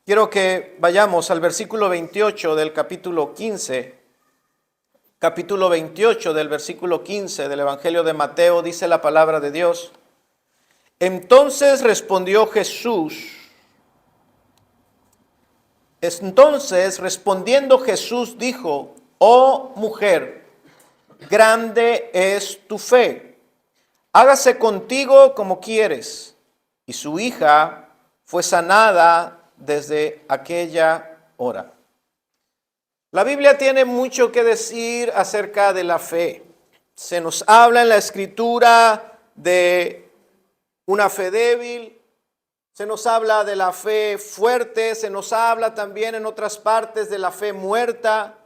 Quiero que vayamos al versículo 28 del capítulo 15. Capítulo 28 del versículo 15 del Evangelio de Mateo, dice la palabra de Dios. Entonces respondiendo Jesús dijo: oh mujer, grande es tu fe, hágase contigo como quieres. Y su hija fue sanada desde aquella hora. La Biblia tiene mucho que decir acerca de la fe. Se nos habla en la Escritura de una fe débil, se nos habla de la fe fuerte, se nos habla también en otras partes de la fe muerta,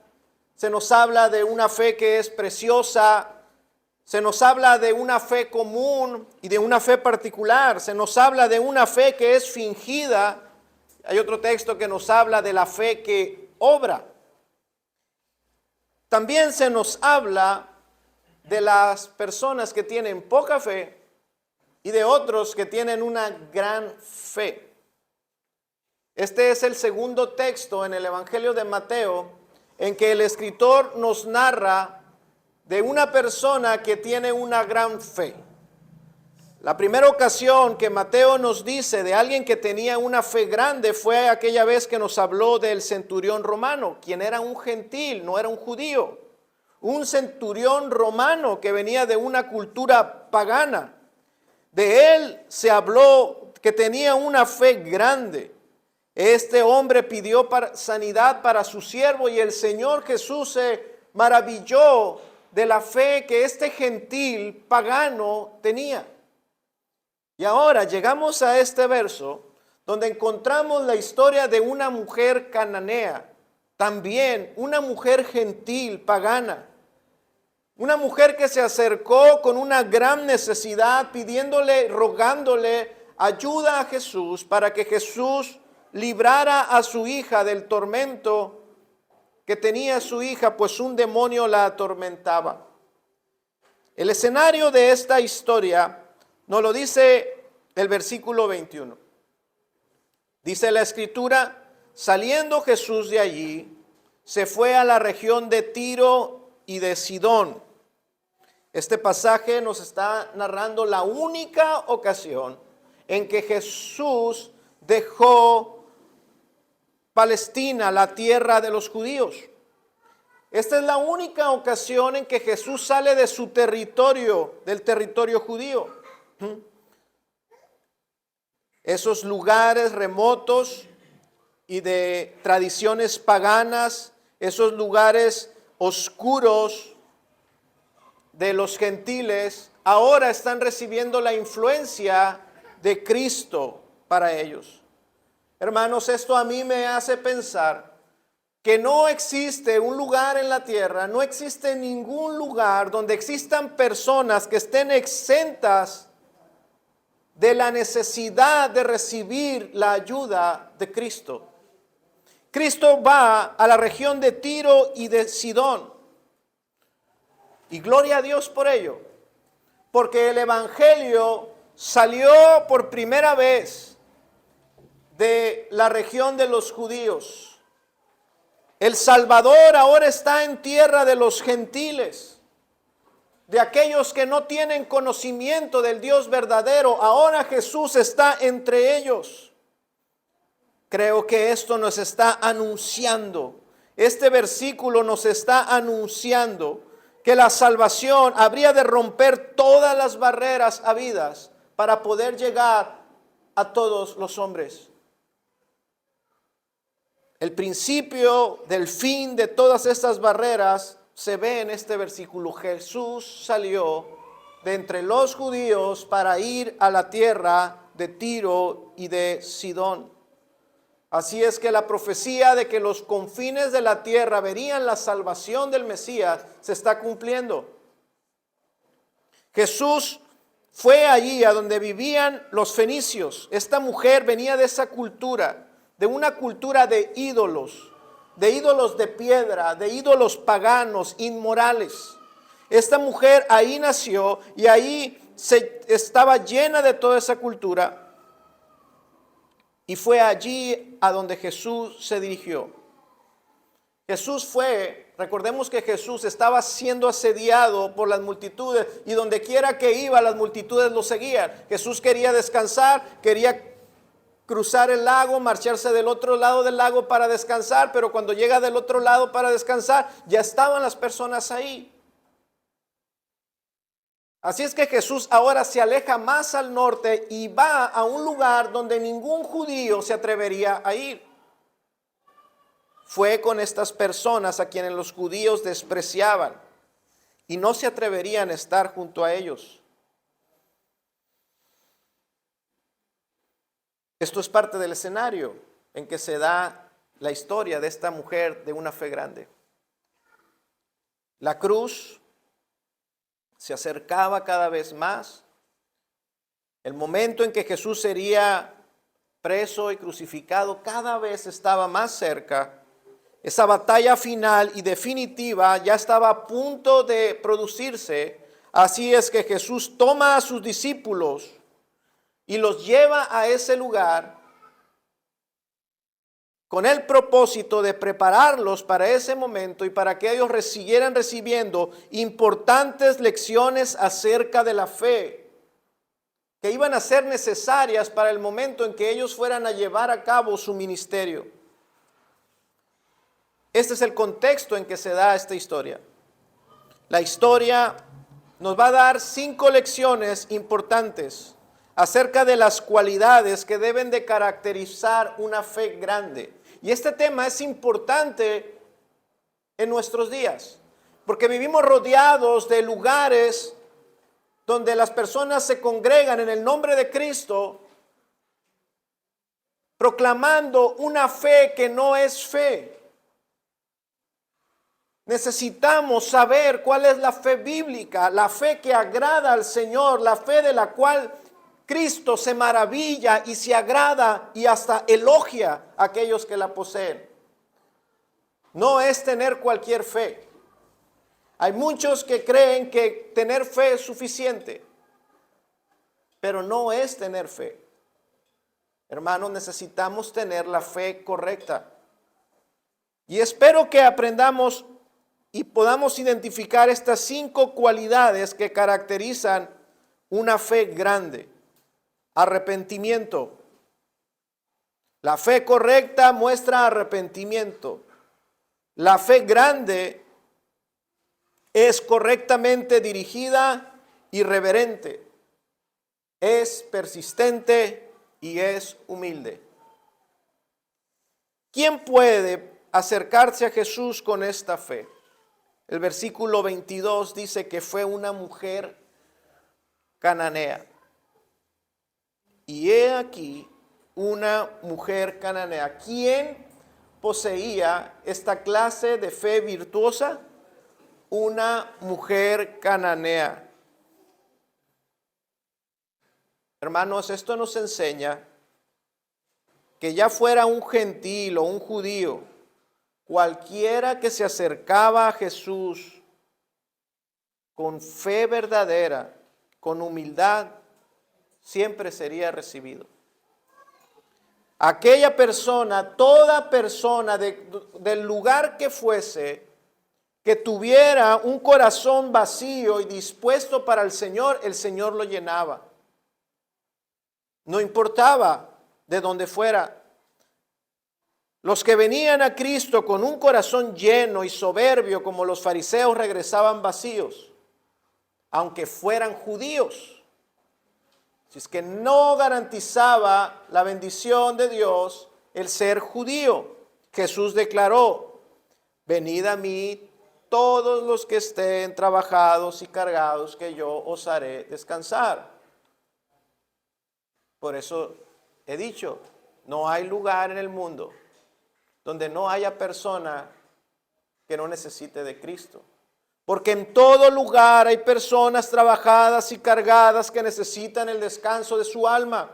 se nos habla de una fe que es preciosa, se nos habla de una fe común y de una fe particular, se nos habla de una fe que es fingida. Hay otro texto que nos habla de la fe que obra. También se nos habla de las personas que tienen poca fe y de otros que tienen una gran fe. Este es el segundo texto en el Evangelio de Mateo en que el escritor nos narra de una persona que tiene una gran fe. La primera ocasión que Mateo nos dice de alguien que tenía una fe grande fue aquella vez que nos habló del centurión romano, quien era un gentil, no era un judío. Un centurión romano que venía de una cultura pagana. De él se habló que tenía una fe grande. Este hombre pidió sanidad para su siervo y el Señor Jesús se maravilló de la fe que este gentil pagano tenía. Y ahora llegamos a este verso donde encontramos la historia de una mujer cananea, también una mujer gentil, pagana. Una mujer que se acercó con una gran necesidad, pidiéndole, rogándole ayuda a Jesús para que Jesús librara a su hija del tormento que tenía su hija, pues un demonio la atormentaba. El escenario de esta historia nos lo dice el versículo 21. Dice la Escritura: saliendo Jesús de allí, se fue a la región de Tiro y de Sidón. Este pasaje nos está narrando la única ocasión en que Jesús dejó Palestina, la tierra de los judíos. Esta es la única ocasión en que Jesús sale de su territorio, del territorio judío. Esos lugares remotos y de tradiciones paganas, esos lugares oscuros de los gentiles, ahora están recibiendo la influencia de Cristo para ellos. Hermanos, esto a mí me hace pensar que no existe un lugar en la tierra, no existe ningún lugar donde existan personas que estén exentas de la necesidad de recibir la ayuda de Cristo. Cristo va a la región de Tiro y de Sidón. Y gloria a Dios por ello, porque el Evangelio salió por primera vez de la región de los judíos. El Salvador ahora está en tierra de los gentiles, de aquellos que no tienen conocimiento del Dios verdadero. Ahora Jesús está entre ellos. Creo que esto nos está anunciando, este versículo nos está anunciando que la salvación habría de romper todas las barreras habidas para poder llegar a todos los hombres. El principio del fin de todas estas barreras se ve en este versículo. Jesús salió de entre los judíos para ir a la tierra de Tiro y de Sidón. Así es que la profecía de que los confines de la tierra verían la salvación del Mesías se está cumpliendo. Jesús fue allí a donde vivían los fenicios. Esta mujer venía de esa cultura, de una cultura de ídolos de piedra, de ídolos paganos, inmorales. Esta mujer ahí nació y ahí estaba llena de toda esa cultura. y fue allí a donde Jesús se dirigió. Jesús fue, recordemos que Jesús estaba siendo asediado por las multitudes y donde quiera que iba las multitudes lo seguían. Jesús quería descansar, quería cruzar el lago, marcharse del otro lado del lago para descansar, pero cuando llega del otro lado para descansar, ya estaban las personas ahí. Así es que Jesús ahora se aleja más al norte y va a un lugar donde ningún judío se atrevería a ir. Fue con estas personas a quienes los judíos despreciaban y no se atreverían a estar junto a ellos. Esto es parte del escenario en que se da la historia de esta mujer de una fe grande. La cruz se acercaba cada vez más. El momento en que Jesús sería preso y crucificado cada vez estaba más cerca. Esa batalla final y definitiva ya estaba a punto de producirse. Así es que Jesús toma a sus discípulos y los lleva a ese lugar con el propósito de prepararlos para ese momento y para que ellos siguieran recibiendo importantes lecciones acerca de la fe que iban a ser necesarias para el momento en que ellos fueran a llevar a cabo su ministerio. Este es el contexto en que se da esta historia. La historia nos va a dar 5 lecciones importantes acerca de las cualidades que deben de caracterizar una fe grande. Y este tema es importante en nuestros días, porque vivimos rodeados de lugares donde las personas se congregan en el nombre de Cristo, proclamando una fe que no es fe. Necesitamos saber cuál es la fe bíblica, la fe que agrada al Señor, la fe de la cual Cristo se maravilla y se agrada y hasta elogia a aquellos que la poseen. No es tener cualquier fe. Hay muchos que creen que tener fe es suficiente, pero no es tener fe. Hermanos, necesitamos tener la fe correcta. Y espero que aprendamos y podamos identificar estas 5 cualidades que caracterizan una fe grande. Arrepentimiento. La fe correcta muestra arrepentimiento. La fe grande es correctamente dirigida y reverente. Es persistente y es humilde. ¿Quién puede acercarse a Jesús con esta fe? El versículo 22 dice que fue una mujer cananea. Y he aquí una mujer cananea. ¿Quién poseía esta clase de fe virtuosa? Una mujer cananea. Hermanos, esto nos enseña que ya fuera un gentil o un judío, cualquiera que se acercaba a Jesús con fe verdadera, con humildad, siempre sería recibido. Aquella persona, toda persona del lugar que fuese, que tuviera un corazón vacío y dispuesto para el Señor lo llenaba. No importaba de dónde fuera. Los que venían a Cristo con un corazón lleno y soberbio como los fariseos regresaban vacíos, aunque fueran judíos. Si es que no garantizaba la bendición de Dios el ser judío. Jesús declaró: venid a mí todos los que estén trabajados y cargados, que yo os haré descansar. Por eso he dicho, no hay lugar en el mundo donde no haya persona que no necesite de Cristo. Porque en todo lugar hay personas trabajadas y cargadas que necesitan el descanso de su alma.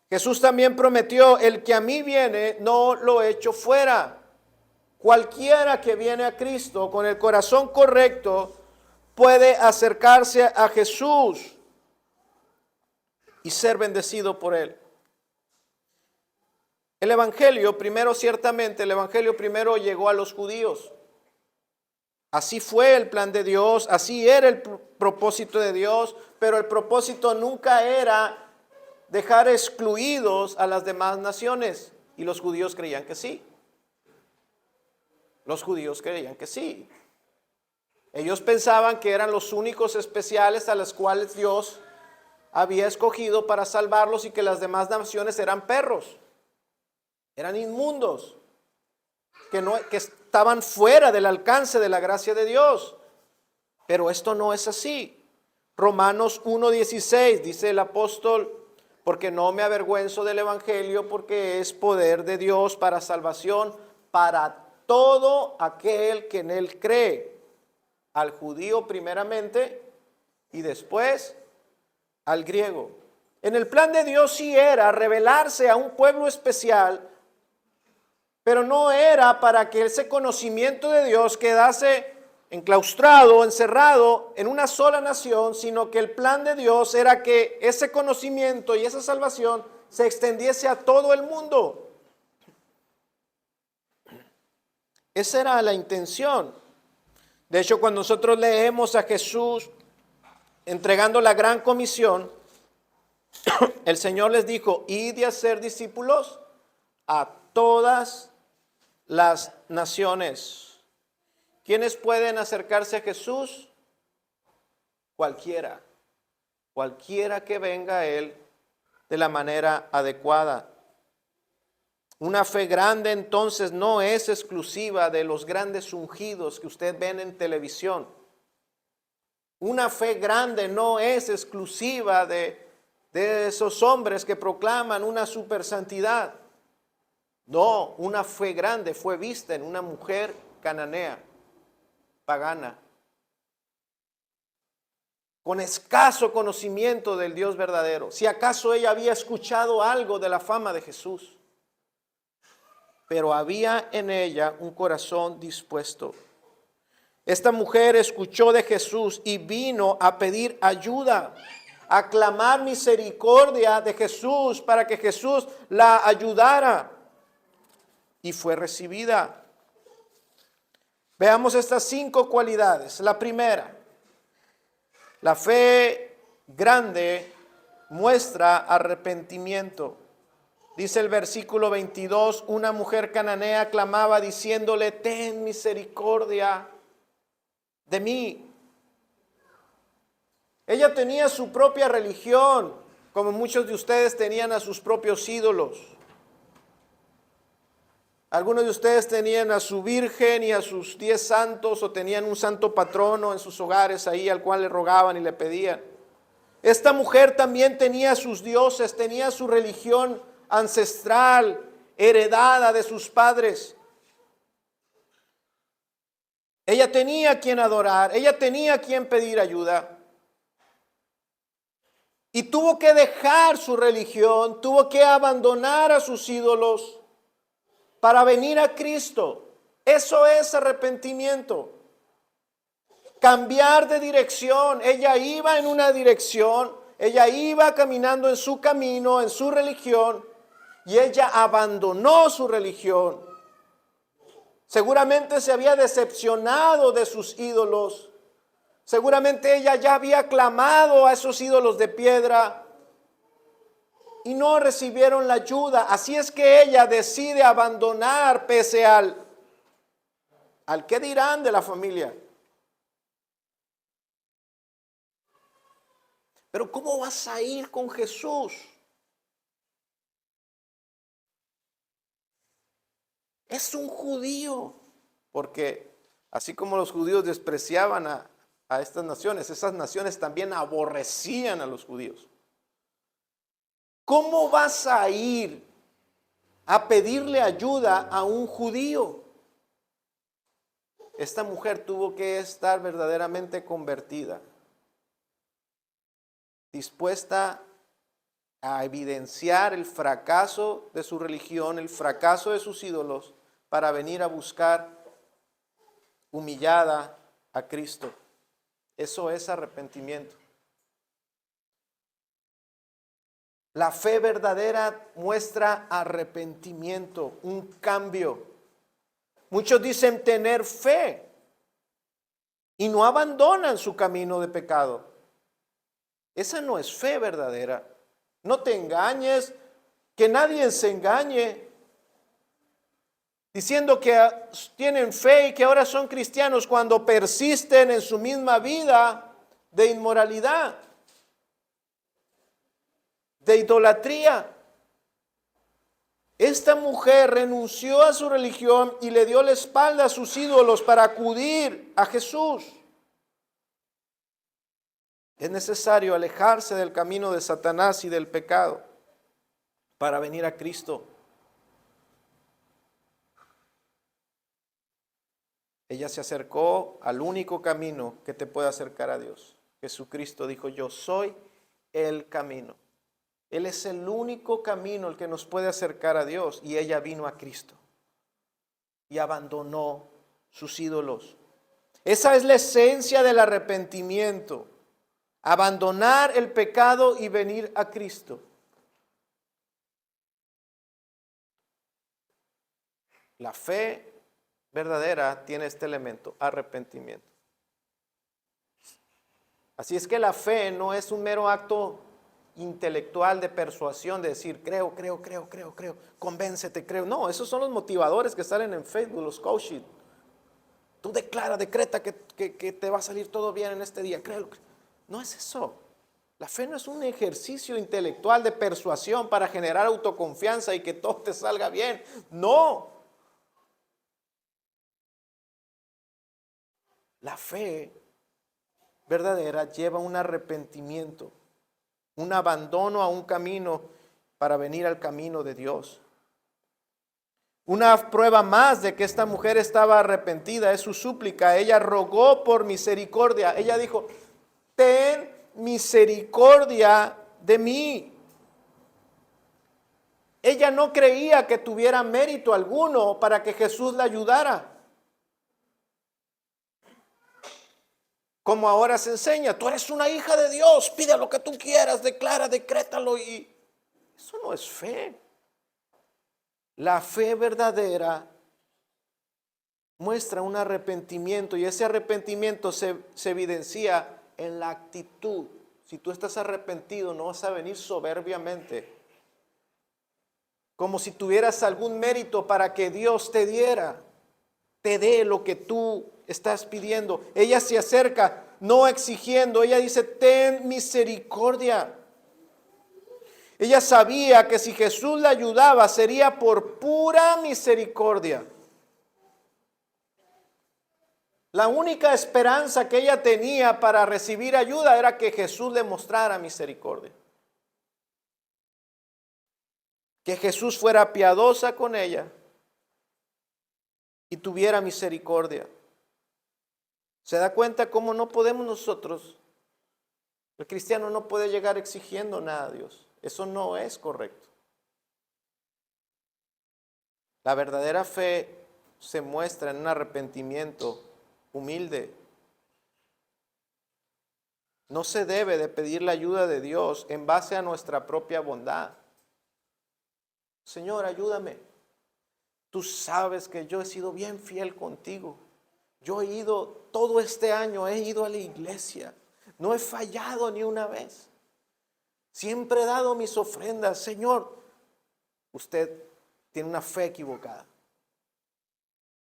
Jesús también prometió: el que a mí viene, no lo echo fuera. Cualquiera que viene a Cristo con el corazón correcto puede acercarse a Jesús. y ser bendecido por Él. El Evangelio primero, ciertamente, el Evangelio primero llegó a los judíos. Así fue el plan de Dios, así era el propósito de Dios, pero el propósito nunca era dejar excluidos a las demás naciones. Y los judíos creían que sí. Los judíos creían que sí. Ellos pensaban que eran los únicos especiales a los cuales Dios había escogido para salvarlos y que las demás naciones eran perros, eran inmundos, que estaban fuera del alcance de la gracia de Dios. Pero esto no es así. Romanos 1:16 dice el apóstol: porque no me avergüenzo del evangelio, porque es poder de Dios para salvación para todo aquel que en él cree, al judío primeramente y después al griego. En el plan de Dios sí era revelarse a un pueblo especial, pero no era para que ese conocimiento de Dios quedase enclaustrado, encerrado en una sola nación, sino que el plan de Dios era que ese conocimiento y esa salvación se extendiese a todo el mundo. Esa era la intención. De hecho, cuando nosotros leemos a Jesús entregando la gran comisión, el Señor les dijo: id y hacer discípulos a todas las naciones. ¿Quiénes pueden acercarse a Jesús? Cualquiera que venga a Él de la manera adecuada. Una fe grande entonces no es exclusiva de los grandes ungidos que usted ven en televisión. Una fe grande no es exclusiva de esos hombres que proclaman una super santidad. No, una fe grande fue vista en una mujer cananea, pagana, con escaso conocimiento del Dios verdadero. Si acaso ella había escuchado algo de la fama de Jesús, pero había en ella un corazón dispuesto. Esta mujer escuchó de Jesús y vino a pedir ayuda, a clamar misericordia de Jesús para que Jesús la ayudara, y fue recibida. Veamos estas 5 cualidades. La primera: la fe grande muestra arrepentimiento. Dice el versículo 22, una mujer cananea clamaba diciéndole: ten misericordia de mí. Ella tenía su propia religión, como muchos de ustedes tenían a sus propios ídolos. Algunos de ustedes tenían a su virgen y a sus 10 santos, o tenían un santo patrono en sus hogares ahí al cual le rogaban y le pedían. Esta mujer también tenía sus dioses, tenía su religión ancestral, heredada de sus padres. Ella tenía a quien adorar, ella tenía a quien pedir ayuda. Y tuvo que dejar su religión, tuvo que abandonar a sus ídolos para venir a Cristo. Eso es arrepentimiento. Cambiar de dirección. Ella iba en una dirección, ella iba caminando en su camino, en su religión, y ella abandonó su religión. Seguramente se había decepcionado de sus ídolos. Seguramente ella ya había clamado a esos ídolos de piedra y no recibieron la ayuda. Así es que ella decide abandonar pese al qué dirán de la familia. Pero ¿cómo vas a ir con Jesús? Es un judío. Porque así como los judíos despreciaban a estas naciones, esas naciones también aborrecían a los judíos. ¿Cómo vas a ir a pedirle ayuda a un judío? Esta mujer tuvo que estar verdaderamente convertida, dispuesta a evidenciar el fracaso de su religión, el fracaso de sus ídolos, para venir a buscar humillada a Cristo. Eso es arrepentimiento. La fe verdadera muestra arrepentimiento, un cambio. Muchos dicen tener fe y no abandonan su camino de pecado. Esa no es fe verdadera. No te engañes, que nadie se engañe, diciendo que tienen fe y que ahora son cristianos cuando persisten en su misma vida de inmoralidad, de idolatría. Esta mujer renunció a su religión y le dio la espalda a sus ídolos para acudir a Jesús. Es necesario alejarse del camino de Satanás y del pecado para venir a Cristo. Ella se acercó al único camino que te puede acercar a Dios. Jesucristo dijo, yo soy el camino. Él es el único camino el que nos puede acercar a Dios. Y ella vino a Cristo y abandonó sus ídolos. Esa es la esencia del arrepentimiento. Abandonar el pecado y venir a Cristo. La fe verdadera tiene este elemento, arrepentimiento. Así es que la fe no es un mero acto intelectual de persuasión, de decir creo, convéncete, creo. No, esos son los motivadores que salen en Facebook, los coaches. Tú decreta que te va a salir todo bien en este día, creo. No es eso. La fe no es un ejercicio intelectual de persuasión para generar autoconfianza y que todo te salga bien. No. La fe verdadera lleva un arrepentimiento, un abandono a un camino para venir al camino de Dios. Una prueba más de que esta mujer estaba arrepentida es su súplica. Ella rogó por misericordia. Ella dijo, ten misericordia de mí. Ella no creía que tuviera mérito alguno para que Jesús la ayudara. Como ahora se enseña, tú eres una hija de Dios, pide lo que tú quieras, decrétalo. Y eso no es fe. La fe verdadera muestra un arrepentimiento y ese arrepentimiento se evidencia en la actitud. Si tú estás arrepentido, no vas a venir soberbiamente, como si tuvieras algún mérito para que Dios te dé lo que tú estás pidiendo. Ella se acerca, no exigiendo, ella dice, ten misericordia. Ella sabía que si Jesús la ayudaba, sería por pura misericordia. La única esperanza que ella tenía para recibir ayuda era que Jesús le mostrara misericordia. Que Jesús fuera piadosa con ella y tuviera misericordia. ¿Se da cuenta cómo no podemos nosotros? El cristiano no puede llegar exigiendo nada a Dios. Eso no es correcto. La verdadera fe se muestra en un arrepentimiento humilde. No se debe de pedir la ayuda de Dios en base a nuestra propia bondad. Señor, ayúdame. Tú sabes que yo he sido bien fiel contigo. Yo he ido todo este año, he ido a la iglesia. No he fallado ni una vez. Siempre he dado mis ofrendas. Señor, usted tiene una fe equivocada.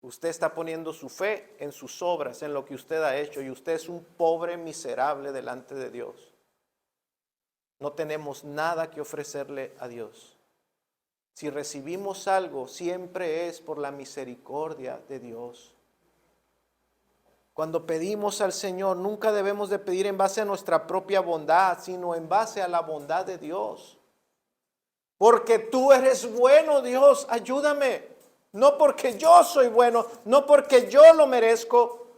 Usted está poniendo su fe en sus obras, en lo que usted ha hecho, y usted es un pobre miserable delante de Dios. No tenemos nada que ofrecerle a Dios. Si recibimos algo, siempre es por la misericordia de Dios. Cuando pedimos al Señor, nunca debemos de pedir en base a nuestra propia bondad, sino en base a la bondad de Dios. Porque tú eres bueno, Dios, ayúdame. No porque yo soy bueno, no porque yo lo merezco,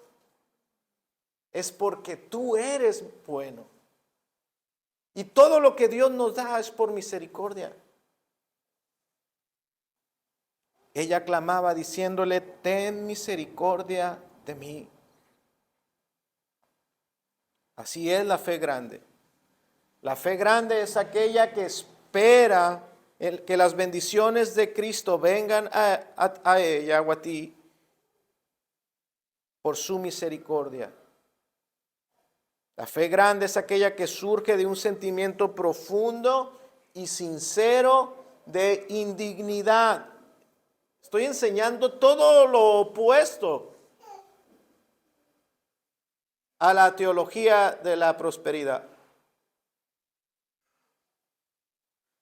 es porque tú eres bueno. Y todo lo que Dios nos da es por misericordia. Ella clamaba diciéndole, ten misericordia de mí. Así es la fe grande. La fe grande es aquella que espera que las bendiciones de Cristo vengan a ella o a ti por su misericordia. La fe grande es aquella que surge de un sentimiento profundo y sincero de indignidad. Estoy enseñando todo lo opuesto a la teología de la prosperidad.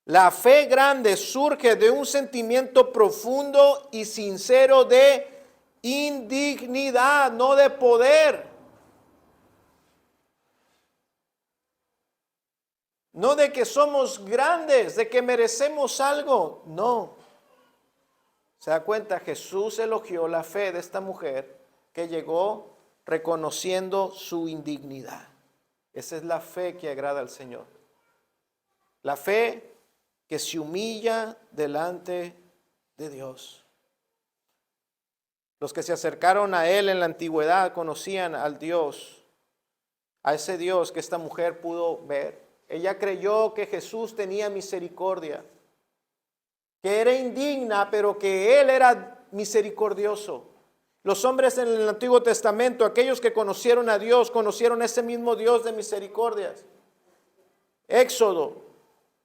La fe grande surge de un sentimiento profundo y sincero de indignidad, no de poder. No de que somos grandes, de que merecemos algo. No. ¿Se da cuenta? Jesús elogió la fe de esta mujer que llegó reconociendo su indignidad. Esa es la fe que agrada al Señor. La fe que se humilla delante de Dios. Los que se acercaron a Él en la antigüedad conocían al Dios, a ese Dios que esta mujer pudo ver. Ella creyó que Jesús tenía misericordia, que era indigna, pero que Él era misericordioso. Los hombres en el Antiguo Testamento, aquellos que conocieron a Dios, conocieron ese mismo Dios de misericordias. Éxodo,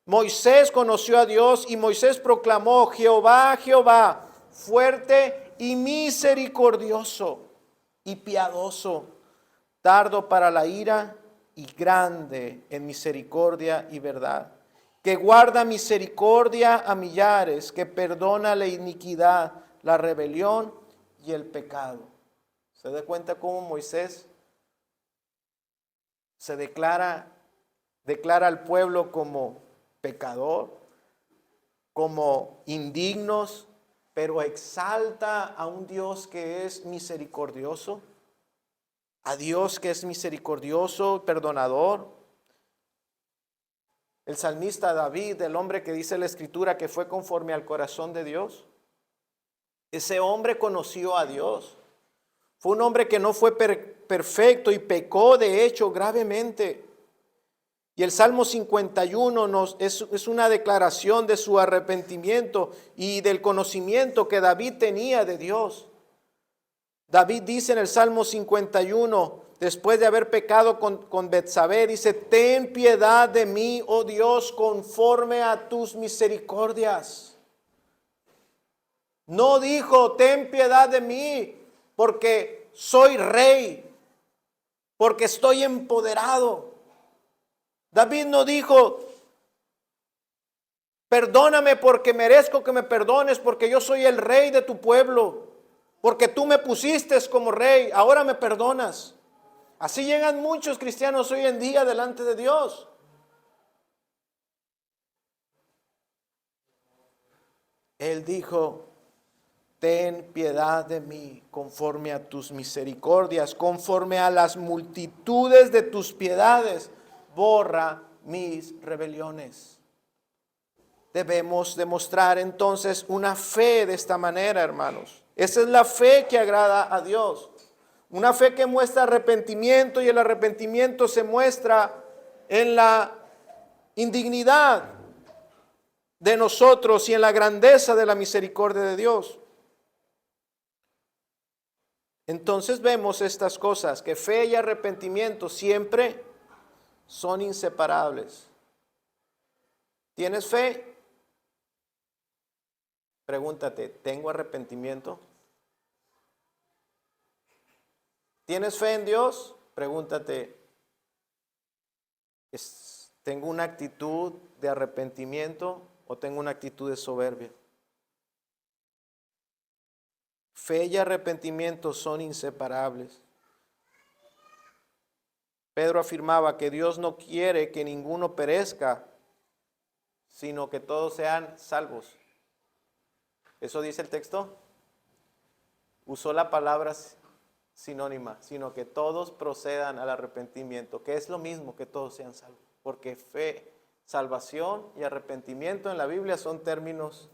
Moisés conoció a Dios y Moisés proclamó: Jehová, Jehová, fuerte y misericordioso y piadoso, tardo para la ira y grande en misericordia y verdad, que guarda misericordia a millares, que perdona la iniquidad, la rebelión y el pecado. ¿Se da cuenta cómo Moisés se declara al pueblo como pecador, como indignos, pero exalta a un Dios que es misericordioso? A Dios que es misericordioso, perdonador. El salmista David, el hombre que dice la Escritura que fue conforme al corazón de Dios, ese hombre conoció a Dios. Fue un hombre que no fue perfecto y pecó de hecho gravemente. Y el Salmo 51 es una declaración de su arrepentimiento y del conocimiento que David tenía de Dios. David dice en el Salmo 51, después de haber pecado con Betsabé, dice: ten piedad de mí, oh Dios, conforme a tus misericordias. No dijo: ten piedad de mí porque soy rey, porque estoy empoderado. David no dijo: perdóname porque merezco que me perdones, porque yo soy el rey de tu pueblo, porque tú me pusiste como rey, ahora me perdonas. Así llegan muchos cristianos hoy en día delante de Dios. Él dijo: ten piedad de mí conforme a tus misericordias, conforme a las multitudes de tus piedades, borra mis rebeliones. Debemos demostrar entonces una fe de esta manera, hermanos. Esa es la fe que agrada a Dios. Una fe que muestra arrepentimiento, y el arrepentimiento se muestra en la indignidad de nosotros y en la grandeza de la misericordia de Dios. Entonces vemos estas cosas, que fe y arrepentimiento siempre son inseparables. ¿Tienes fe? Pregúntate: ¿tengo arrepentimiento? ¿Tienes fe en Dios? Pregúntate: ¿tengo una actitud de arrepentimiento o tengo una actitud de soberbia? Fe y arrepentimiento son inseparables. Pedro afirmaba que Dios no quiere que ninguno perezca, sino que todos sean salvos. ¿Eso dice el texto? Usó la palabra sinónima, sino que todos procedan al arrepentimiento, que es lo mismo que todos sean salvos. Porque fe, salvación y arrepentimiento en la Biblia son términos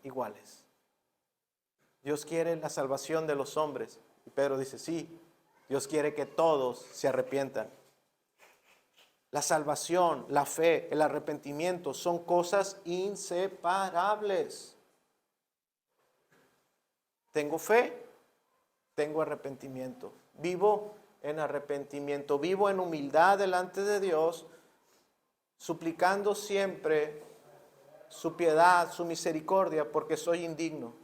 iguales. Dios quiere la salvación de los hombres. Y Pedro dice: sí, Dios quiere que todos se arrepientan. La salvación, la fe, el arrepentimiento son cosas inseparables. Tengo fe, tengo arrepentimiento. Vivo en arrepentimiento, vivo en humildad delante de Dios, suplicando siempre su piedad, su misericordia, porque soy indigno.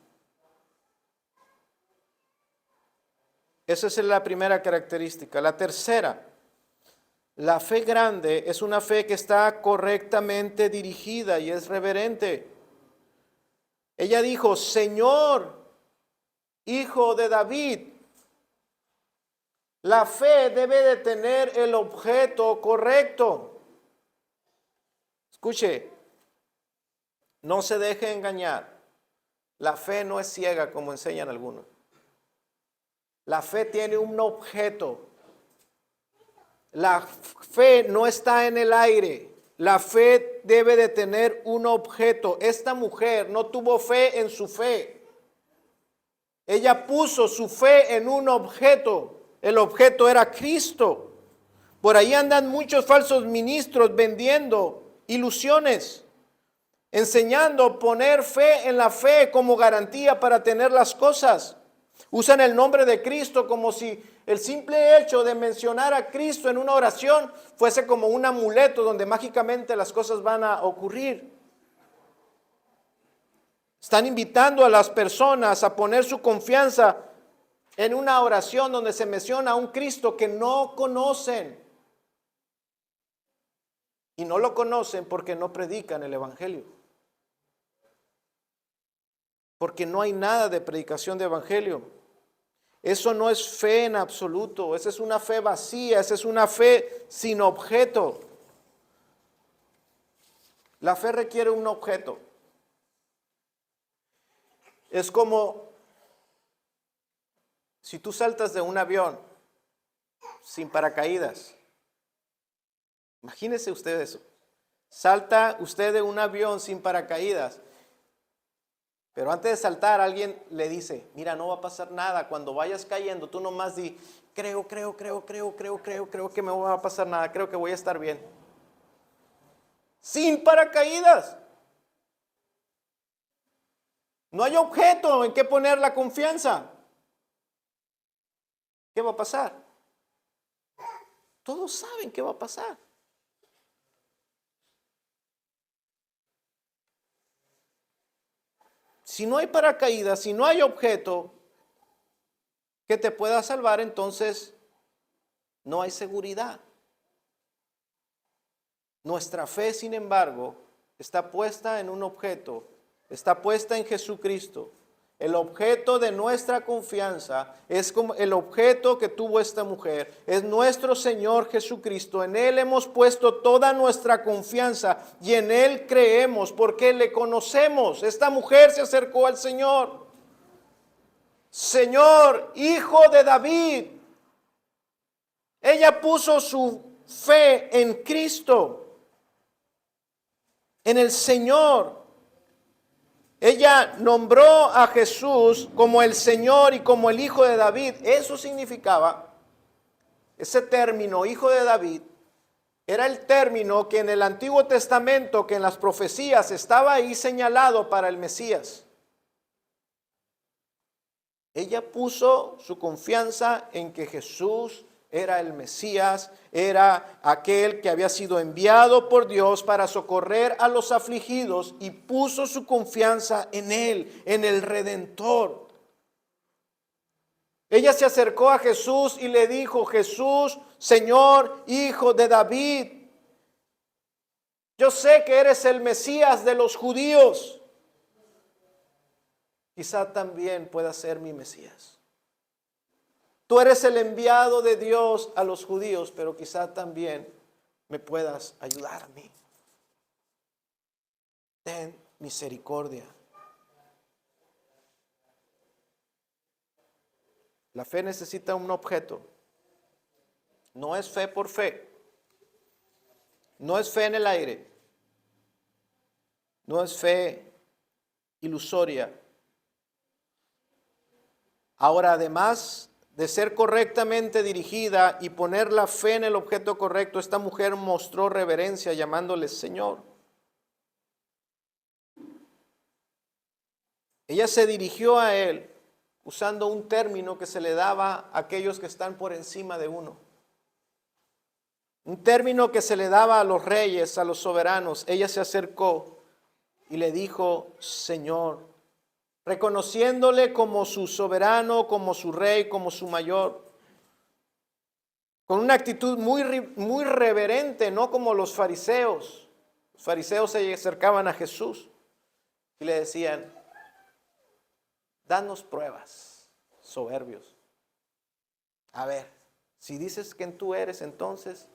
Esa es la primera característica. La tercera, la fe grande es una fe que está correctamente dirigida y es reverente. Ella dijo, Señor, Hijo de David. La fe debe de tener el objeto correcto. Escuche, no se deje engañar. La fe no es ciega como enseñan algunos. La fe tiene un objeto. La fe no está en el aire. La fe debe de tener un objeto. Esta mujer no tuvo fe en su fe. Ella puso su fe en un objeto. El objeto era Cristo. Por ahí andan muchos falsos ministros vendiendo ilusiones, enseñando poner fe en la fe como garantía para tener las cosas. Usan el nombre de Cristo como si el simple hecho de mencionar a Cristo en una oración fuese como un amuleto donde mágicamente las cosas van a ocurrir. Están invitando a las personas a poner su confianza en una oración donde se menciona a un Cristo que no conocen. Y no lo conocen porque no predican el Evangelio. Porque no hay nada de predicación de Evangelio. Eso no es fe en absoluto. Esa es una fe vacía. Esa es una fe sin objeto. La fe requiere un objeto. Es como si tú saltas de un avión sin paracaídas. Imagínese usted eso. Salta usted de un avión sin paracaídas. Pero antes de saltar alguien le dice, mira, no va a pasar nada. Cuando vayas cayendo, tú nomás di, creo que me va a pasar nada. Creo que voy a estar bien. Sin paracaídas. No hay objeto en que poner la confianza. ¿Qué va a pasar? Todos saben qué va a pasar. Si no hay paracaídas, si no hay objeto que te pueda salvar, entonces no hay seguridad. Nuestra fe, sin embargo, está puesta en un objeto, está puesta en Jesucristo. El objeto de nuestra confianza es como el objeto que tuvo esta mujer. Es nuestro Señor Jesucristo. En Él hemos puesto toda nuestra confianza y en Él creemos porque le conocemos. Esta mujer se acercó al Señor. Señor, Hijo de David. Ella puso su fe en Cristo, en el Señor. Ella nombró a Jesús como el Señor y como el Hijo de David. Eso significaba, ese término, Hijo de David, era el término que en el Antiguo Testamento, que en las profecías estaba ahí señalado para el Mesías. Ella puso su confianza en que Jesús era el Mesías, era aquel que había sido enviado por Dios para socorrer a los afligidos y puso su confianza en Él, en el Redentor. Ella se acercó a Jesús y le dijo, Jesús, Señor, Hijo de David, yo sé que eres el Mesías de los judíos. Quizá también pueda ser mi Mesías. Tú eres el enviado de Dios a los judíos, pero quizá también me puedas ayudar a mí. Ten misericordia. La fe necesita un objeto. No es fe por fe. No es fe en el aire. No es fe ilusoria. Ahora, además de ser correctamente dirigida y poner la fe en el objeto correcto, esta mujer mostró reverencia llamándole Señor. Ella se dirigió a él usando un término que se le daba a aquellos que están por encima de uno. Un término que se le daba a los reyes, a los soberanos. Ella se acercó y le dijo, Señor, reconociéndole como su soberano, como su rey, como su mayor. Con una actitud muy reverente, no como los fariseos. Los fariseos se acercaban a Jesús y le decían, danos pruebas, soberbios. A ver, si dices que tú eres, entonces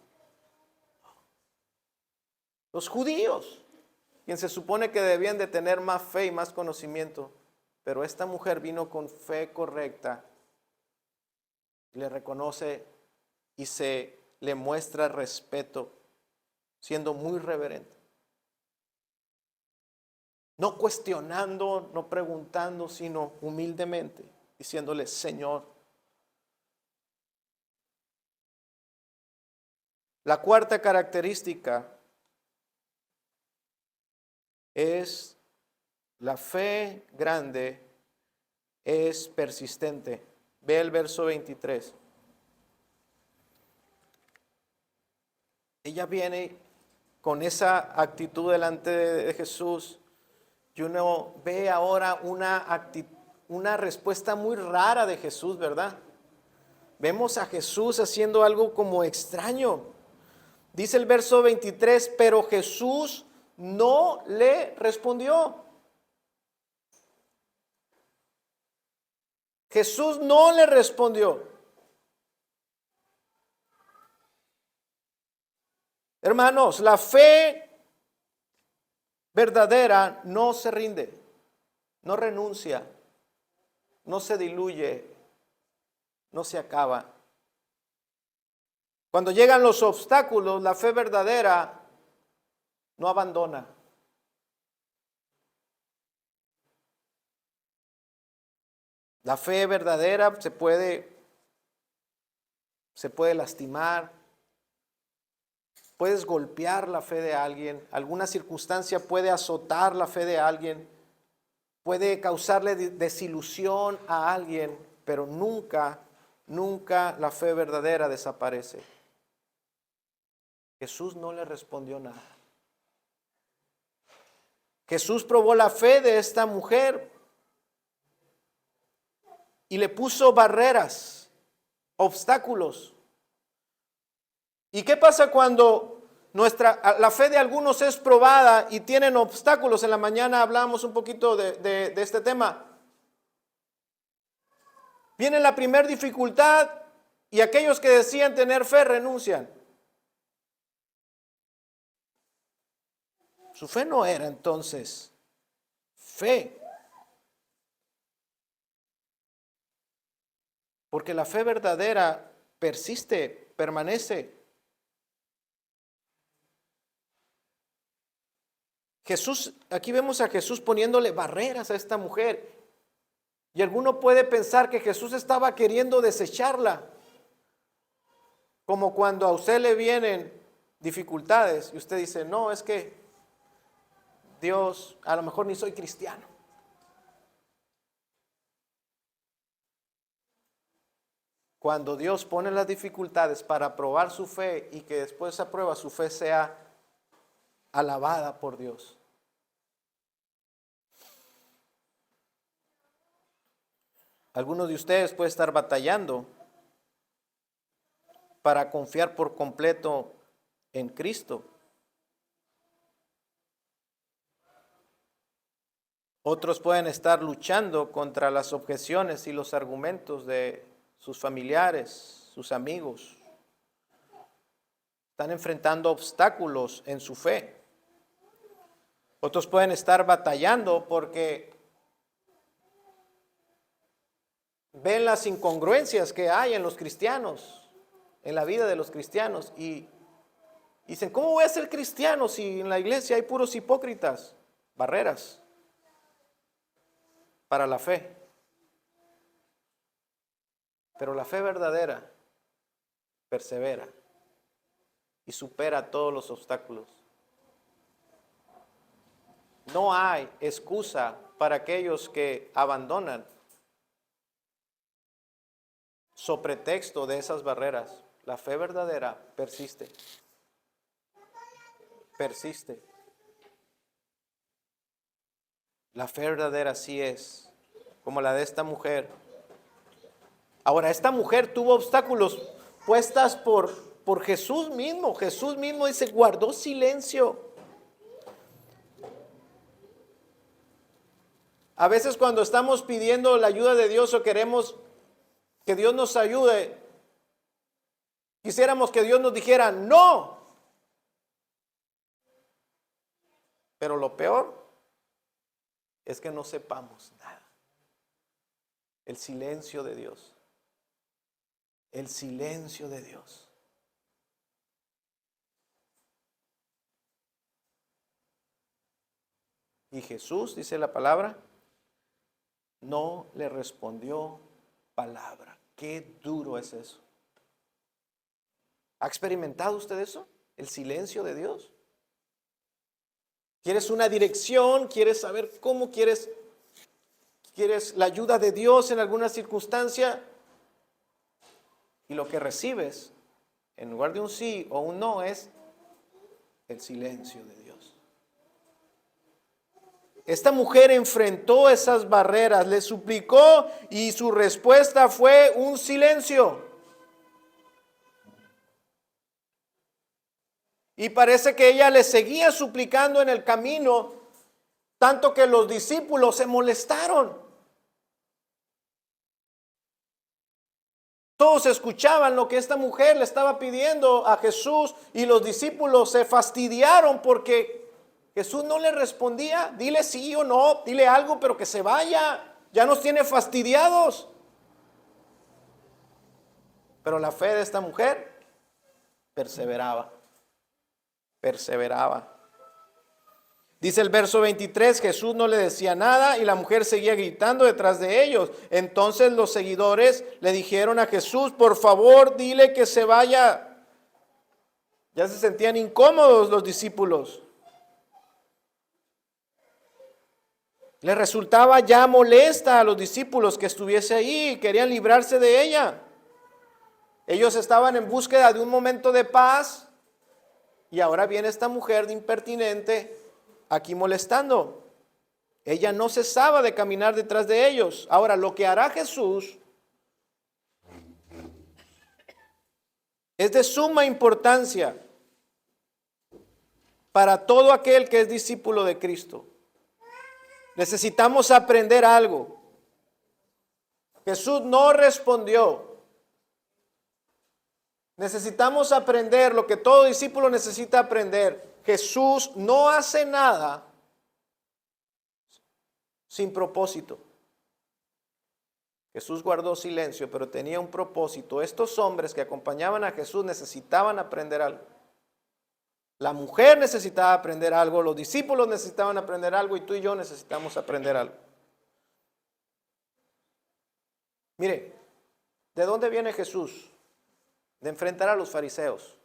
los judíos, quien se supone que debían de tener más fe y más conocimiento, pero esta mujer vino con fe correcta, le reconoce y se le muestra respeto, siendo muy reverente. No cuestionando, no preguntando, sino humildemente, diciéndole, Señor. La cuarta característica es la fe grande es persistente. Ve el verso 23. Ella viene con esa actitud delante de Jesús. Y uno ve ahora una respuesta muy rara de Jesús, ¿verdad? Vemos a Jesús haciendo algo como extraño. Dice el verso 23, pero Jesús no le respondió. Jesús no le respondió. Hermanos, la fe verdadera no se rinde, no renuncia, no se diluye, no se acaba. Cuando llegan los obstáculos, la fe verdadera no abandona. La fe verdadera se puede lastimar, puedes golpear la fe de alguien, alguna circunstancia puede azotar la fe de alguien, puede causarle desilusión a alguien, pero nunca la fe verdadera desaparece. Jesús no le respondió nada. Jesús probó la fe de esta mujer y le puso barreras, obstáculos. ¿Y qué pasa cuando la fe de algunos es probada y tienen obstáculos? En la mañana hablamos un poquito de este tema. Viene la primera dificultad y aquellos que decían tener fe renuncian. Su fe no era entonces fe. Porque la fe verdadera persiste, permanece. Jesús, aquí vemos a Jesús poniéndole barreras a esta mujer. Y alguno puede pensar que Jesús estaba queriendo desecharla. Como cuando a usted le vienen dificultades y usted dice, no, es que Dios, a lo mejor ni soy cristiano. Cuando Dios pone las dificultades para probar su fe y que después de esa prueba su fe sea alabada por Dios. Algunos de ustedes pueden estar batallando para confiar por completo en Cristo. Otros pueden estar luchando contra las objeciones y los argumentos de sus familiares, sus amigos. Están enfrentando obstáculos en su fe. Otros pueden estar batallando porque ven las incongruencias que hay en los cristianos, en la vida de los cristianos, y dicen, ¿cómo voy a ser cristiano si en la iglesia hay puros hipócritas? Barreras para la fe. Pero la fe verdadera persevera y supera todos los obstáculos. No hay excusa para aquellos que abandonan so pretexto de esas barreras. La fe verdadera persiste. Persiste. La fe verdadera sí es como la de esta mujer. Ahora, esta mujer tuvo obstáculos puestas por Jesús mismo. Jesús mismo dice, guardó silencio. A veces cuando estamos pidiendo la ayuda de Dios o queremos que Dios nos ayude, quisiéramos que Dios nos dijera, no. Pero lo peor es que no sepamos nada. El silencio de Dios. El silencio de Dios. Y Jesús, dice la palabra, no le respondió palabra. Qué duro es eso. ¿Ha experimentado usted eso? El silencio de Dios. ¿Quieres una dirección? ¿Quieres saber cómo quieres la ayuda de Dios en alguna circunstancia? Y lo que recibes, en lugar de un sí o un no, es el silencio de Dios. Esta mujer enfrentó esas barreras, le suplicó y su respuesta fue un silencio. Y parece que ella le seguía suplicando en el camino, tanto que los discípulos se molestaron. Todos escuchaban lo que esta mujer le estaba pidiendo a Jesús y los discípulos se fastidiaron porque Jesús no le respondía. Dile sí o no, dile algo, pero que se vaya. Ya nos tiene fastidiados. Pero la fe de esta mujer perseveraba. Perseveraba. Dice el verso 23, Jesús no le decía nada y la mujer seguía gritando detrás de ellos. Entonces los seguidores le dijeron a Jesús, por favor, dile que se vaya. Ya se sentían incómodos los discípulos. Les resultaba ya molesta a los discípulos que estuviese ahí, querían librarse de ella. Ellos estaban en búsqueda de un momento de paz y ahora viene esta mujer de impertinente aquí molestando. Ella no cesaba de caminar detrás de ellos. Ahora, lo que hará Jesús es de suma importancia para todo aquel que es discípulo de Cristo. Necesitamos aprender algo. Jesús no respondió. Necesitamos aprender lo que todo discípulo necesita aprender. Jesús no hace nada sin propósito. Jesús guardó silencio, pero tenía un propósito. Estos hombres que acompañaban a Jesús necesitaban aprender algo. La mujer necesitaba aprender algo, los discípulos necesitaban aprender algo y tú y yo necesitamos aprender algo. Mire, ¿de dónde viene Jesús? De enfrentar a los fariseos.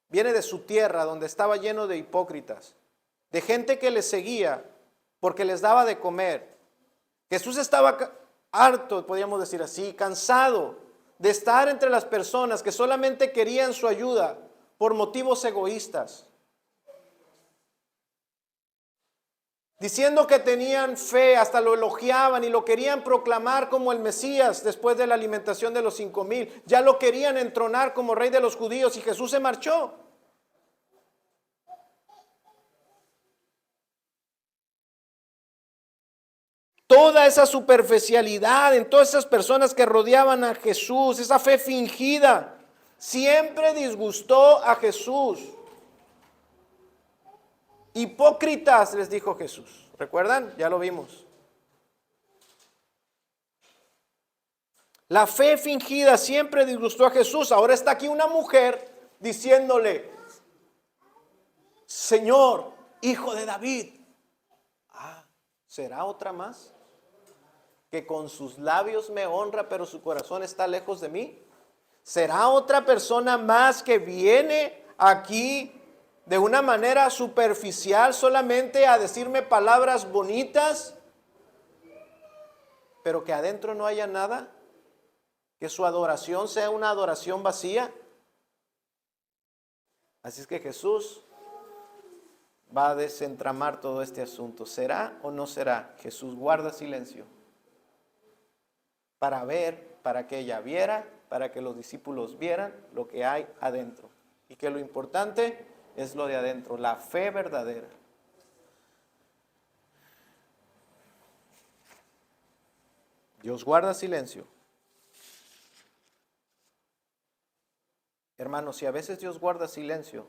Viene de su tierra donde estaba lleno de hipócritas, de gente que le seguía porque les daba de comer. Jesús estaba harto, podríamos decir así, cansado de estar entre las personas que solamente querían su ayuda por motivos egoístas. Diciendo que tenían fe, hasta lo elogiaban y lo querían proclamar como el Mesías después de la alimentación de los 5,000. Ya lo querían entronar como rey de los judíos y Jesús se marchó. Toda esa superficialidad en todas esas personas que rodeaban a Jesús, esa fe fingida, siempre disgustó a Jesús. Hipócritas, les dijo Jesús. ¿Recuerdan? Ya lo vimos. La fe fingida siempre disgustó a Jesús. Ahora está aquí una mujer diciéndole, Señor, hijo de David. ¿Será otra más? que con sus labios me honra, pero su corazón está lejos de mí? ¿Será otra persona más que viene aquí de una manera superficial solamente a decirme palabras bonitas, pero que adentro no haya nada? ¿Que su adoración sea una adoración vacía? Así es que Jesús va a desentramar todo este asunto. ¿Será o no será? Jesús guarda silencio para ver, para que ella viera, para que los discípulos vieran lo que hay adentro. Y que lo importante es lo de adentro, la fe verdadera. Dios guarda silencio. Hermanos, si a veces Dios guarda silencio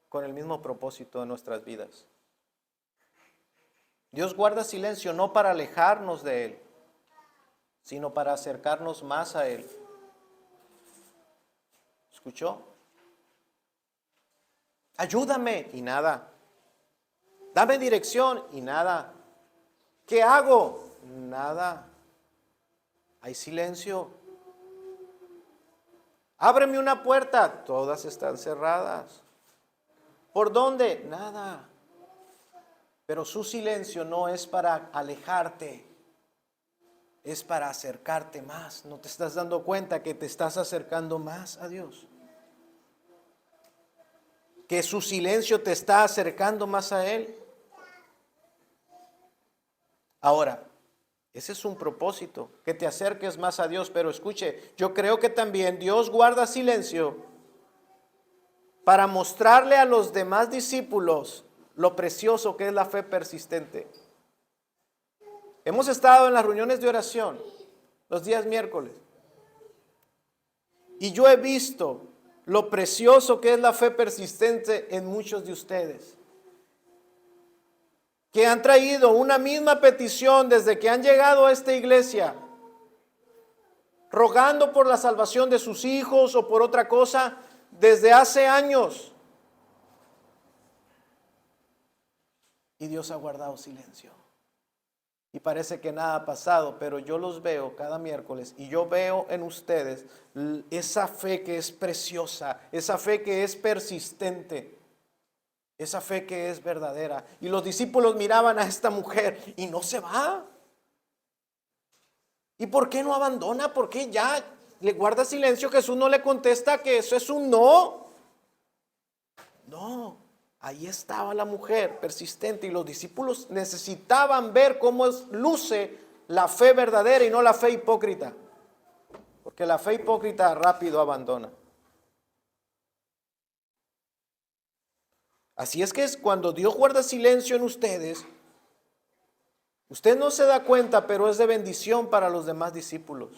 con el mismo propósito de nuestras vidas. Dios guarda silencio no para alejarnos de Él, sino para acercarnos más a Él. ¿Escuchó? Ayúdame y nada. Dame dirección y nada. ¿Qué hago? Nada. Hay silencio. Ábreme una puerta. Todas están cerradas. ¿Por dónde? Nada. Pero su silencio no es para alejarte, es para acercarte más. ¿No te estás dando cuenta que te estás acercando más a Dios? Que su silencio te está acercando más a Él. Ahora, ese es un propósito, que te acerques más a Dios. Pero escuche, yo creo que también Dios guarda silencio para mostrarle a los demás discípulos lo precioso que es la fe persistente. Hemos estado en las reuniones de oración los días miércoles y yo he visto lo precioso que es la fe persistente en muchos de ustedes, que han traído una misma petición desde que han llegado a esta iglesia, rogando por la salvación de sus hijos o por otra cosa desde hace años. Y Dios ha guardado silencio. Y parece que nada ha pasado, pero yo los veo cada miércoles y yo veo en ustedes esa fe que es preciosa, esa fe que es persistente, esa fe que es verdadera. Y los discípulos miraban a esta mujer y no se va. ¿Y por qué no abandona? ¿Por qué ya le guarda silencio? Jesús no le contesta que eso es un no. No. Ahí estaba la mujer persistente y los discípulos necesitaban ver cómo luce la fe verdadera y no la fe hipócrita. Porque la fe hipócrita rápido abandona. Así es que es cuando Dios guarda silencio en ustedes, usted no se da cuenta, pero es de bendición para los demás discípulos.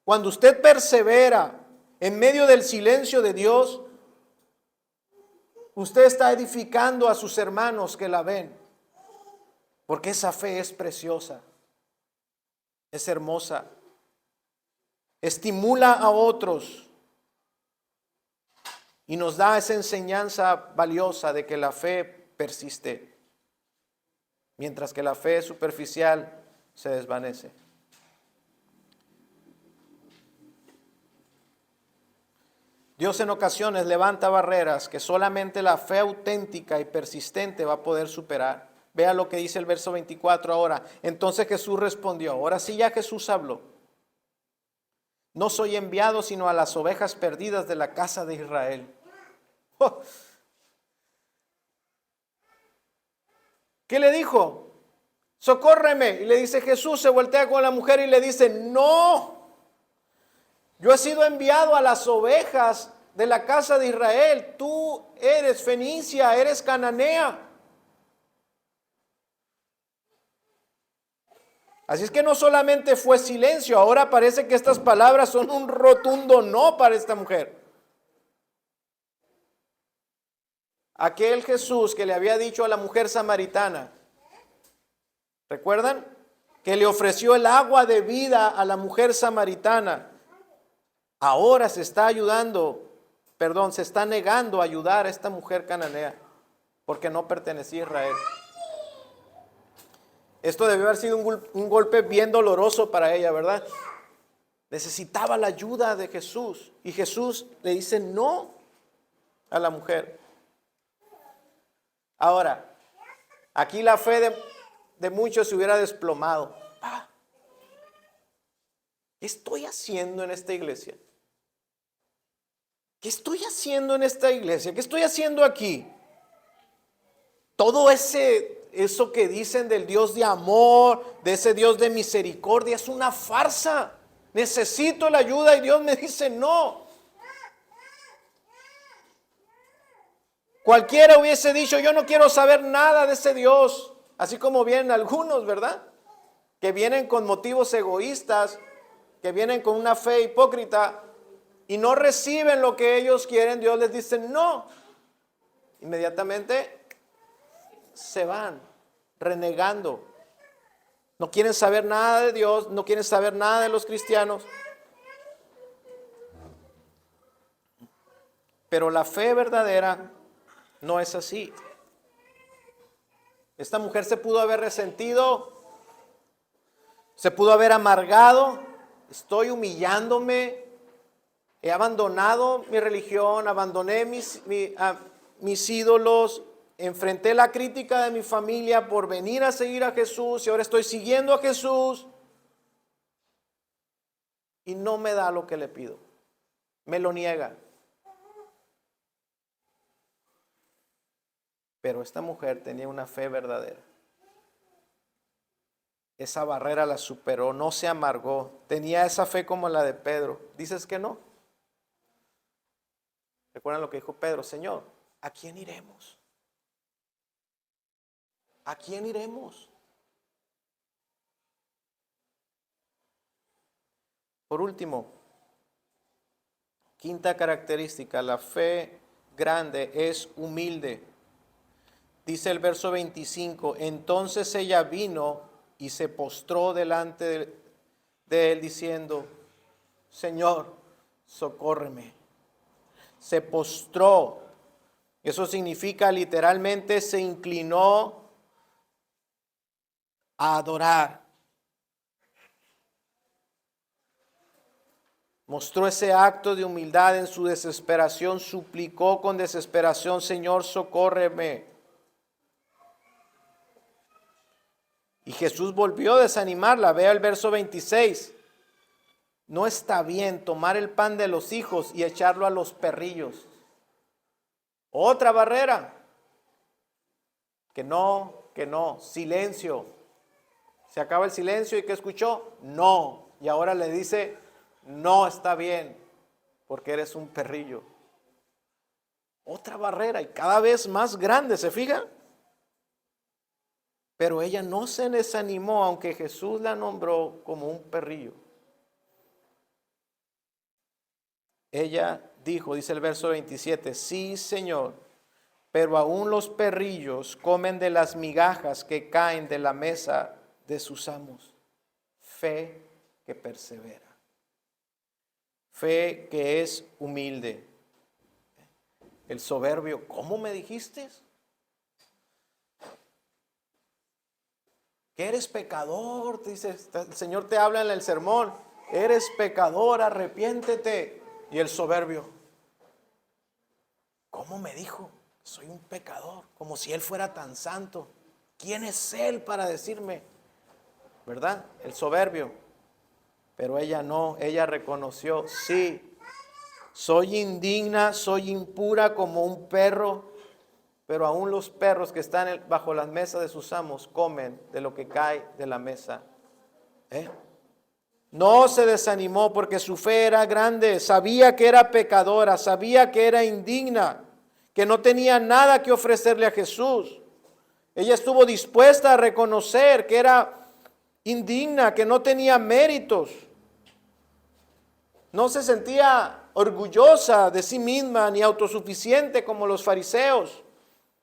Cuando usted persevera en medio del silencio de Dios, usted está edificando a sus hermanos que la ven, porque esa fe es preciosa, es hermosa, estimula a otros y nos da esa enseñanza valiosa de que la fe persiste, mientras que la fe superficial se desvanece. Dios en ocasiones levanta barreras que solamente la fe auténtica y persistente va a poder superar. Vea lo que dice el verso 24 ahora. Entonces Jesús respondió, ahora sí ya Jesús habló. No soy enviado sino a las ovejas perdidas de la casa de Israel. Oh. ¿Qué le dijo? Socórreme. Y le dice Jesús, se voltea con la mujer y le dice, no. Yo he sido enviado a las ovejas de la casa de Israel. Tú eres fenicia, eres cananea. Así es que no solamente fue silencio, ahora parece que estas palabras son un rotundo no para esta mujer. Aquel Jesús que le había dicho a la mujer samaritana, ¿recuerdan? Que le ofreció el agua de vida a la mujer samaritana. Ahora se está negando a ayudar a esta mujer cananea, porque no pertenecía a Israel. Esto debió haber sido un golpe bien doloroso para ella, ¿verdad? Necesitaba la ayuda de Jesús. Y Jesús le dice no a la mujer. Ahora, aquí la fe de muchos se hubiera desplomado. ¿Qué estoy haciendo en esta iglesia? ¿Qué estoy haciendo en esta iglesia? ¿Qué estoy haciendo aquí? Todo eso que dicen del Dios de amor, de ese Dios de misericordia, es una farsa. Necesito la ayuda y Dios me dice no. Cualquiera hubiese dicho, yo no quiero saber nada de ese Dios. Así como vienen algunos, ¿verdad? Que vienen con motivos egoístas, que vienen con una fe hipócrita y no reciben lo que ellos quieren. Dios les dice no. Inmediatamente se van renegando. No quieren saber nada de Dios, no quieren saber nada de los cristianos. Pero la fe verdadera no es así. Esta mujer se pudo haber resentido, se pudo haber amargado. Estoy humillándome, he abandonado mi religión, abandoné mis ídolos, enfrenté la crítica de mi familia por venir a seguir a Jesús y ahora estoy siguiendo a Jesús y no me da lo que le pido, me lo niega. Pero esta mujer tenía una fe verdadera. Esa barrera la superó, no se amargó, tenía esa fe como la de Pedro. ¿Dices que no? ¿Recuerdan lo que dijo Pedro? Señor, ¿a quién iremos? ¿A quién iremos? Por último, quinta característica, la fe grande es humilde. Dice el verso 25, entonces ella vino y se postró delante de él diciendo, Señor, socórreme. Se postró. Eso significa literalmente se inclinó a adorar. Mostró ese acto de humildad en su desesperación, suplicó con desesperación, Señor, socórreme. Y Jesús volvió a desanimarla. Vea el verso 26. No está bien tomar el pan de los hijos y echarlo a los perrillos. Otra barrera. Que no, silencio. Se acaba el silencio y ¿qué escuchó? No. Y ahora le dice, no está bien, porque eres un perrillo. Otra barrera y cada vez más grande, ¿se fija? Pero ella no se desanimó, aunque Jesús la nombró como un perrillo. Ella dijo, dice el verso 27, sí, Señor, pero aún los perrillos comen de las migajas que caen de la mesa de sus amos. Fe que persevera. Fe que es humilde. El soberbio, ¿cómo me dijiste? Que eres pecador, te dice, el Señor te habla en el sermón, eres pecador, arrepiéntete. Y el soberbio, ¿cómo me dijo? Soy un pecador, como si Él fuera tan santo. ¿Quién es Él para decirme? ¿Verdad? El soberbio. Pero ella no, ella reconoció, sí, soy indigna, soy impura como un perro, pero aún los perros que están bajo las mesas de sus amos comen de lo que cae de la mesa. No se desanimó porque su fe era grande, sabía que era pecadora, sabía que era indigna, que no tenía nada que ofrecerle a Jesús. Ella estuvo dispuesta a reconocer que era indigna, que no tenía méritos. No se sentía orgullosa de sí misma ni autosuficiente como los fariseos.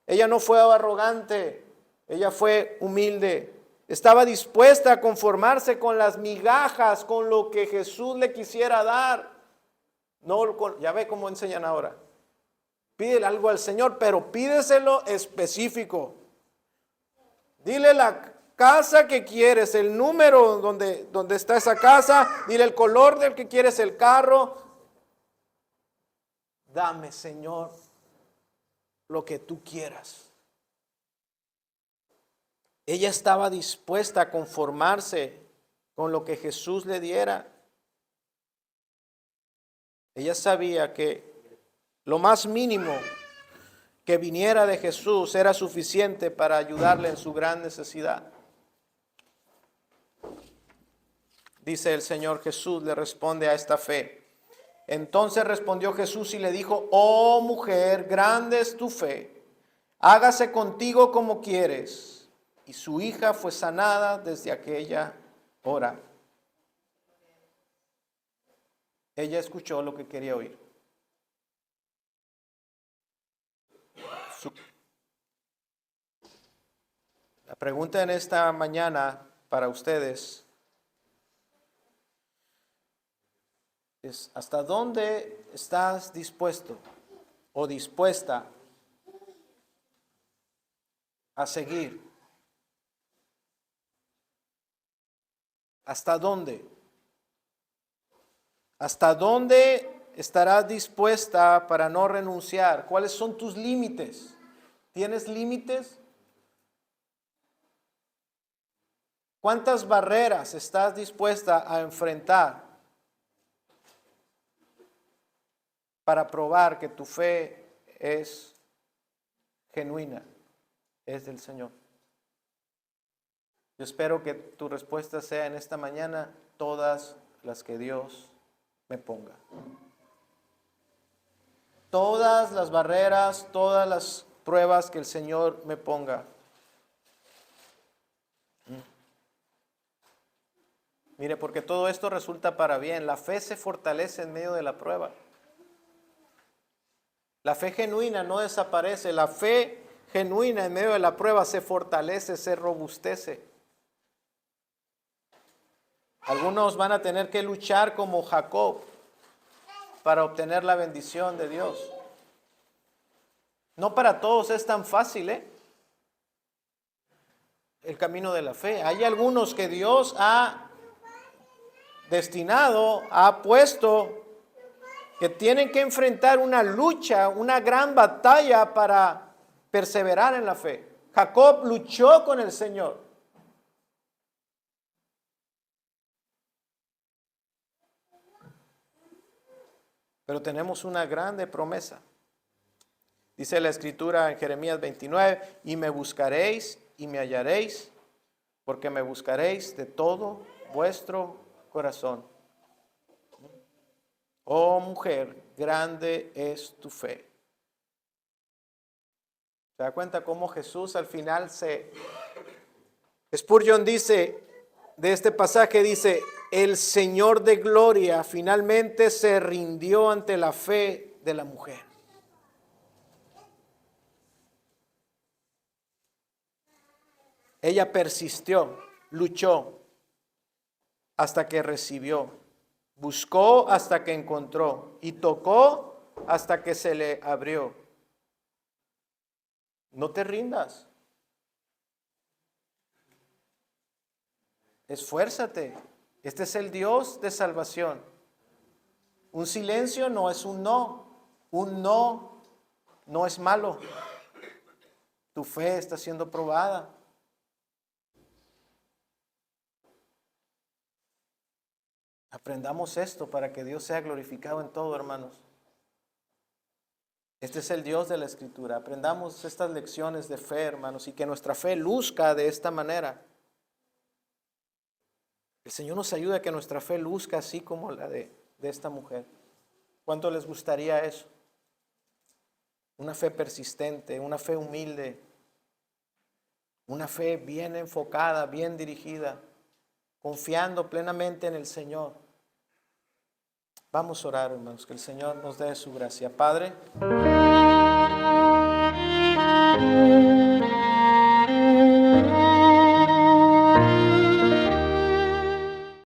Ella no fue arrogante, ella fue humilde. Estaba dispuesta a conformarse con las migajas, con lo que Jesús le quisiera dar. No, ya ve cómo enseñan ahora. Pídele algo al Señor, pero pídeselo específico. Dile casa que quieres, el número donde está esa casa, dile el color del que quieres el carro. Dame, Señor, lo que tú quieras. Ella estaba dispuesta a conformarse con lo que Jesús le diera. Ella sabía que lo más mínimo que viniera de Jesús era suficiente para ayudarle en su gran necesidad. Dice el Señor Jesús, le responde a esta fe. Entonces respondió Jesús y le dijo: oh mujer, grande es tu fe, hágase contigo como quieres. Y su hija fue sanada desde aquella hora. Ella escuchó lo que quería oír. La pregunta en esta mañana para ustedes es: ¿hasta dónde estás dispuesto o dispuesta a seguir? ¿Hasta dónde? ¿Hasta dónde estarás dispuesta para no renunciar? ¿Cuáles son tus límites? ¿Tienes límites? ¿Cuántas barreras estás dispuesta a enfrentar para probar que tu fe es genuina, es del Señor? Yo espero que tu respuesta sea en esta mañana: todas las que Dios me ponga. Todas las barreras, todas las pruebas que el Señor me ponga. Mire, porque todo esto resulta para bien. La fe se fortalece en medio de la prueba. La fe genuina no desaparece. La fe genuina en medio de la prueba se fortalece, se robustece. Algunos van a tener que luchar como Jacob para obtener la bendición de Dios. No para todos es tan fácil, el camino de la fe. Hay algunos que Dios ha destinado, ha puesto, que tienen que enfrentar una lucha, una gran batalla para perseverar en la fe. Jacob luchó con el Señor. Pero tenemos una grande promesa. Dice la Escritura en Jeremías 29, y me buscaréis y me hallaréis, porque me buscaréis de todo vuestro corazón. Oh mujer, grande es tu fe. ¿Se da cuenta cómo Jesús al final Spurgeon dice, de este pasaje dice: el Señor de gloria finalmente se rindió ante la fe de la mujer. Ella persistió, luchó hasta que recibió, buscó hasta que encontró y tocó hasta que se le abrió. No te rindas. Esfuérzate. Este es el Dios de salvación. Un silencio no es un no. Un no no es malo. Tu fe está siendo probada. Aprendamos esto para que Dios sea glorificado en todo, hermanos. Este es el Dios de la Escritura. Aprendamos estas lecciones de fe, hermanos, y que nuestra fe luzca de esta manera. El Señor nos ayuda a que nuestra fe luzca así como la de esta mujer. ¿Cuánto les gustaría eso? Una fe persistente, una fe humilde, una fe bien enfocada, bien dirigida, confiando plenamente en el Señor. Vamos a orar, hermanos, que el Señor nos dé su gracia. Padre.